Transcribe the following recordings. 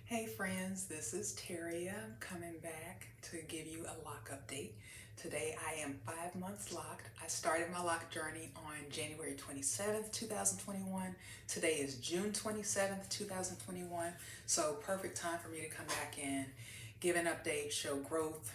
Hey friends, this is Terry. I'm coming back to give you a lock update. Today I am 5 months locked. I started my lock journey on January 27th, 2021. Today is June 27th, 2021. So perfect time for me to come back in, give an update, show growth,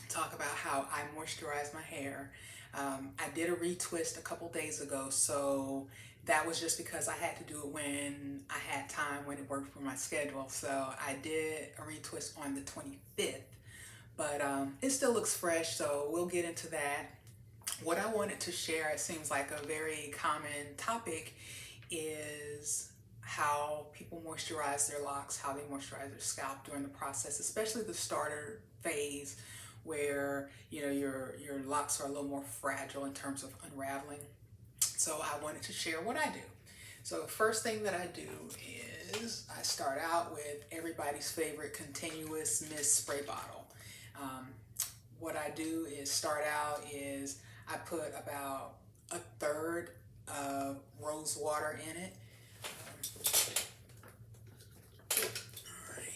talk about how I moisturize my hair. I did a retwist a couple days ago, so that was just because I had to do it when I had time, when it worked for my schedule. So I did a retwist on the 25th, but it still looks fresh, so we'll get into that. What I wanted to share, it seems like a very common topic, is how people moisturize their locks, how they moisturize their scalp during the process, especially the starter phase where your locks are a little more fragile in terms of unraveling. So I wanted to share what I do. So the first thing that I do is I start out with everybody's favorite continuous mist spray bottle. Um, what I do is start out is I put about a third of rose water in it.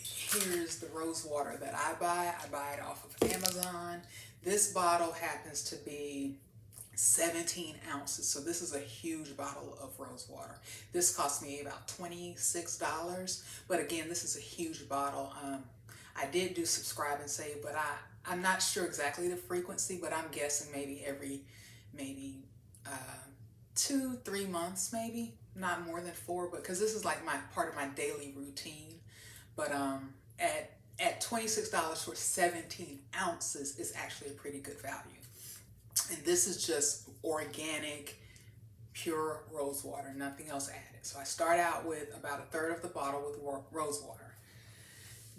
Here's the rose water that I buy. I buy it off of Amazon. This bottle happens to be 17 ounces. So this is a huge bottle of rose water. This cost me about $26. But again, this is a huge bottle. I did do subscribe and save, but I'm not sure exactly the frequency, but I'm guessing maybe every uh, 2-3 months, maybe not more than 4, but because this is like my part of my daily routine. But at $26 for 17 ounces is actually a pretty good value. And this is just organic, pure rose water, nothing else added. So I start out with about a third of the bottle with rose water.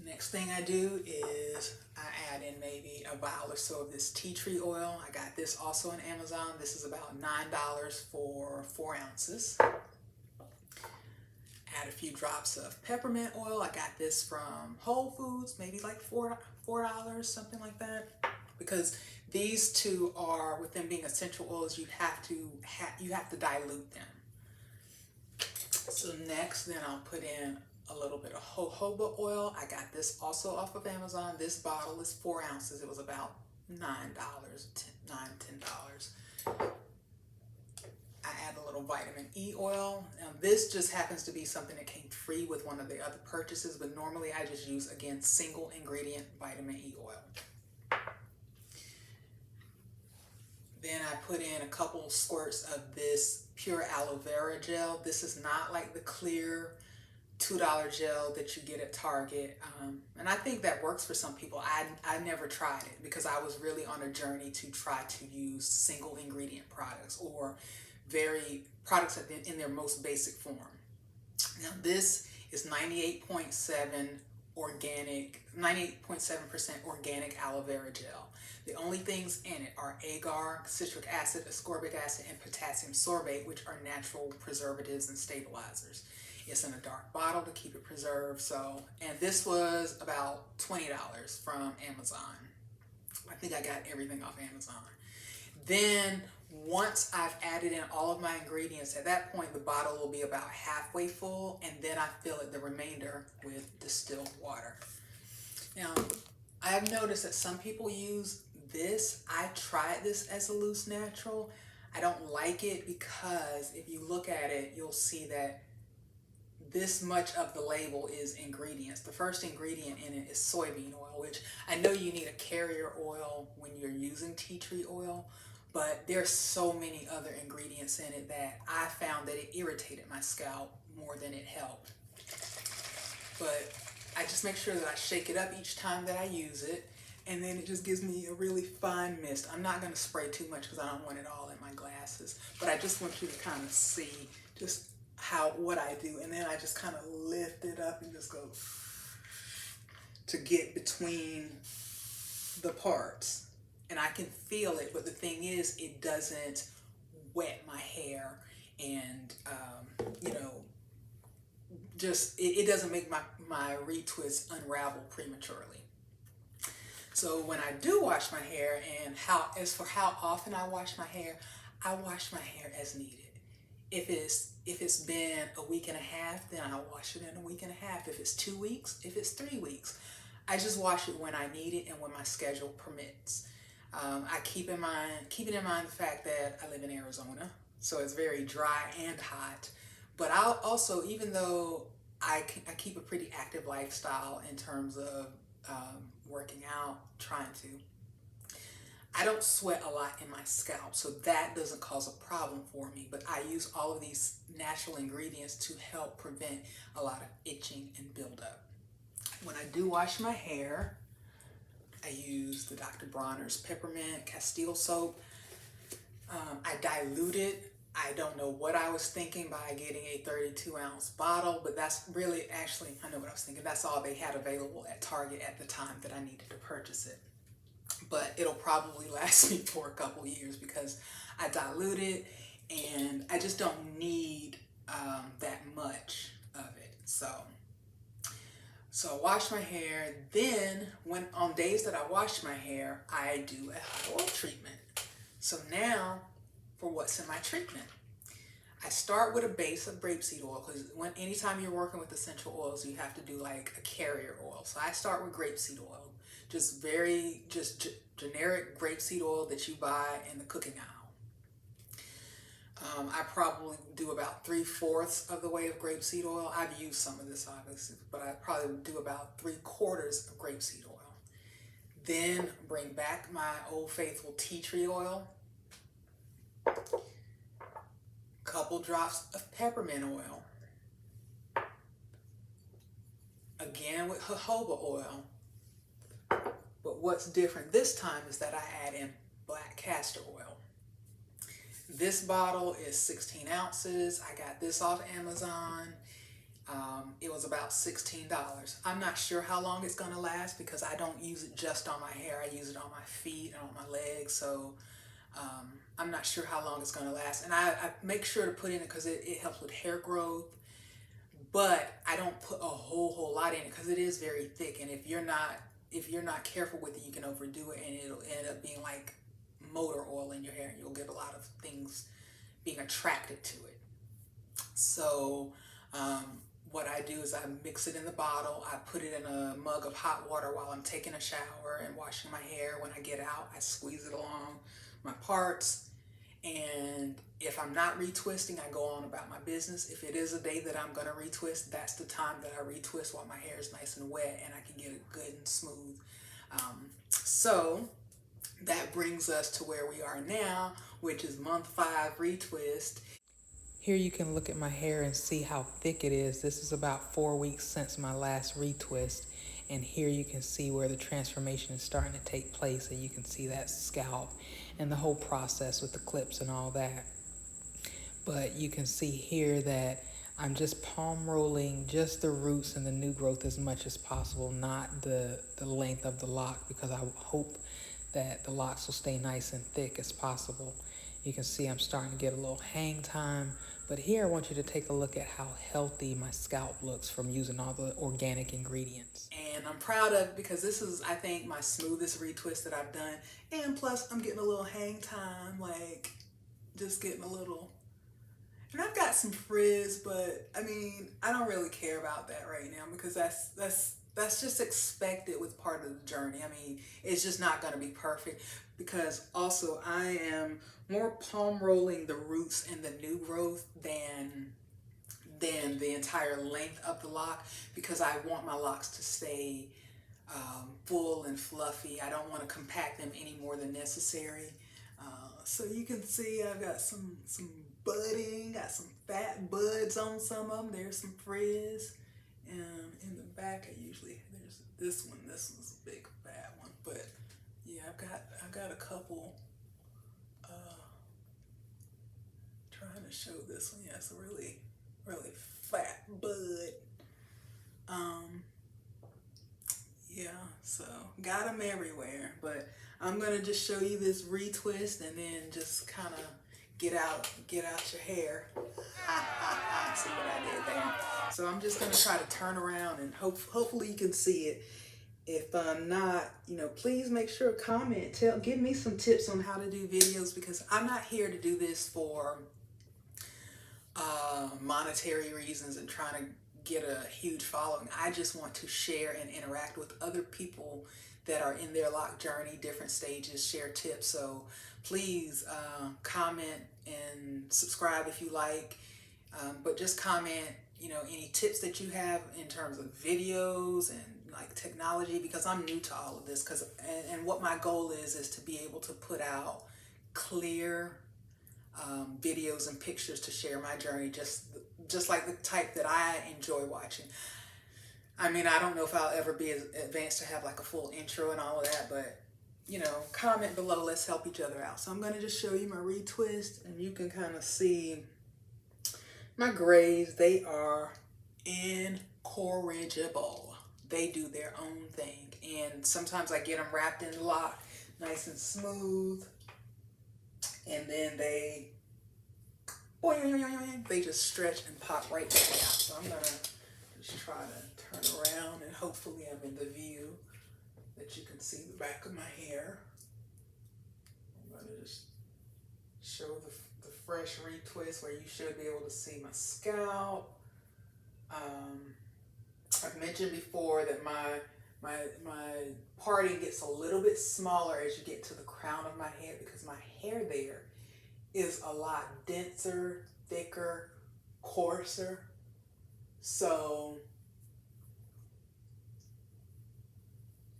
Next thing I do is I add in maybe a vial or so of this tea tree oil. I got this also on Amazon. This is about $9 for 4 ounces. Add a few drops of peppermint oil. I got this from Whole Foods, maybe like $4, something like that. Because these two are, with them being essential oils, you have to dilute them. So next, then I'll put in a little bit of jojoba oil. I got this also off of Amazon. This bottle is 4 ounces. It was about $9, $10. I add a little vitamin E oil. Now this just happens to be something that came free with one of the other purchases, but normally I just use, again, single ingredient vitamin E oil. Then I put in a couple squirts of this pure aloe vera gel. This is not like the clear $2 gel that you get at Target. And I think that works for some people. I never tried it because I was really on a journey to try to use single ingredient products, or products in their most basic form. Now this is 98.7% organic aloe vera gel. The only things in it are agar, citric acid, ascorbic acid, and potassium sorbate, which are natural preservatives and stabilizers. It's in a dark bottle to keep it preserved. And this was about $20 from Amazon. I think I got everything off Amazon. Then once I've added in all of my ingredients, at that point the bottle will be about halfway full, and then I fill it the remainder with distilled water. Now, I have noticed that some people use this. I tried this as a loose natural. I don't like it because if you look at it, you'll see that this much of the label is ingredients. The first ingredient in it is soybean oil, which I know you need a carrier oil when you're using tea tree oil, but there's so many other ingredients in it that I found that it irritated my scalp more than it helped. But I just make sure that I shake it up each time that I use it, and then it just gives me a really fine mist. I'm not going to spray too much because I don't want it all in my glasses, but I just want you to kind of see just what I do, and then I just kind of lift it up and just go to get between the parts, and I can feel it. But the thing is, it doesn't wet my hair, and it doesn't make my retwist unravel prematurely. So when I do wash my hair, and as for how often I wash my hair as needed. If it's been a week and a half, then I'll wash it in a week and a half. If it's 2 weeks, if it's 3 weeks, I just wash it when I need it and when my schedule permits. I keeping in mind the fact that I live in Arizona, so it's very dry and hot. But I'll also, even though I keep a pretty active lifestyle in terms of working out, trying to, I don't sweat a lot in my scalp, so that doesn't cause a problem for me. But I use all of these natural ingredients to help prevent a lot of itching and buildup. When I do wash my hair, I use the Dr. Bronner's Peppermint Castile soap. I dilute it. I don't know what I was thinking by getting a 32-ounce bottle, but that's really, actually, I know what I was thinking. That's all they had available at Target at the time that I needed to purchase it. But it'll probably last me for a couple years because I dilute it and I just don't need that much of it. So I wash my hair. Then when on days that I wash my hair, I do a oil treatment. So now for what's in my treatment. I start with a base of grapeseed oil because anytime you're working with essential oils, you have to do like a carrier oil. So I start with grapeseed oil, just generic grapeseed oil that you buy in the cooking aisle. I probably do about 3/4 of the way of grapeseed oil. I've used some of this obviously, but I probably do about 3/4 of grapeseed oil. Then bring back my Old Faithful tea tree oil, couple drops of peppermint oil, again with jojoba oil. But what's different this time is that I add in black castor oil. This bottle is 16 ounces. I got this off Amazon. It was about $16. I'm not sure how long it's gonna last because I don't use it just on my hair. I use it on my feet and on my legs. So I'm not sure how long it's gonna last. And I make sure to put in it because it helps with hair growth. But I don't put a whole lot in it because it is very thick. And if you're not careful with it, you can overdo it and it'll end up being like motor oil in your hair. You'll get a lot of things being attracted to it. So what I do is I mix it in the bottle. I put it in a mug of hot water while I'm taking a shower and washing my hair. When I get out, I squeeze it along my parts. And if I'm not retwisting, I go on about my business. If it is a day that I'm going to retwist, that's the time that I retwist while my hair is nice and wet and I can get it good and smooth. So that brings us to where we are now, which is month 5 retwist. Here you can look at my hair and see how thick it is. This is about 4 weeks since my last retwist. And here you can see where the transformation is starting to take place, and you can see that scalp and the whole process with the clips and all that. But you can see here that I'm just palm rolling just the roots and the new growth as much as possible, not the length of the lock, because I hope that the locks will stay nice and thick as possible. You can see I'm starting to get a little hang time. But here I want you to take a look at how healthy my scalp looks from using all the organic ingredients. And I'm proud of it because this is, I think, my smoothest retwist that I've done. And plus I'm getting a little hang time, like just getting a little. And I've got some frizz, but I mean, I don't really care about that right now because that's just expected with part of the journey. I mean, it's just not going to be perfect because also I am more palm rolling the roots and the new growth than the entire length of the lock because I want my locks to stay full and fluffy. I don't want to compact them any more than necessary. So you can see I've got some budding, got some fat buds on some of them. There's some frizz. And in the back, there's this one. This one's a big fat one, but yeah, I've got a couple. Trying to show this one. Yeah, it's a really fat bud. Yeah, so got them everywhere, but I'm gonna just show you this retwist and then just kind of get out your hair. See what I did there? So I'm just gonna try to turn around and hopefully you can see it. If not, please make sure to comment, give me some tips on how to do videos because I'm not here to do this for monetary reasons and trying to get a huge following. I just want to share and interact with other people that are in their lock journey, different stages, share tips. So please comment and subscribe if you like. But just comment, any tips that you have in terms of videos and like technology, because I'm new to all of this. And what my goal is to be able to put out clear videos and pictures to share my journey, just like the type that I enjoy watching. I mean, I don't know if I'll ever be as advanced to have like a full intro and all of that, but comment below. Let's help each other out. So I'm going to just show you my retwist, and you can kind of see my grays. They are incorrigible. They do their own thing, and sometimes I get them wrapped in lock, nice and smooth, and then they just stretch and pop right back out. So I'm gonna just try to turn around, and hopefully I'm in the view that you can see the back of my hair. I'm gonna just show the fresh retwist where you should be able to see my scalp. I've mentioned before that my parting gets a little bit smaller as you get to the crown of my head, because my hair there is a lot denser, thicker, coarser. So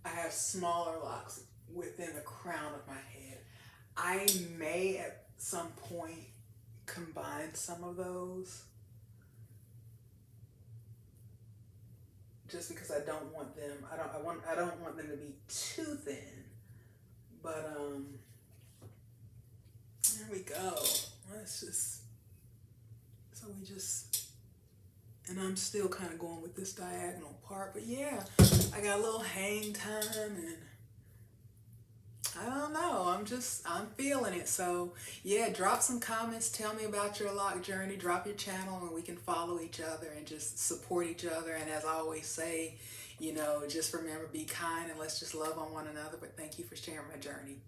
I have smaller locks within the crown of my head. I may at some point combine some of those, just because I don't want them. I don't want them to be too thin. But there we go. And I'm still kind of going with this diagonal part. But yeah, I got a little hang time, and I don't know. I'm feeling it. So yeah, drop some comments. Tell me about your lock journey. Drop your channel, and we can follow each other and just support each other. And as I always say, just remember, be kind, and let's just love on one another. But thank you for sharing my journey.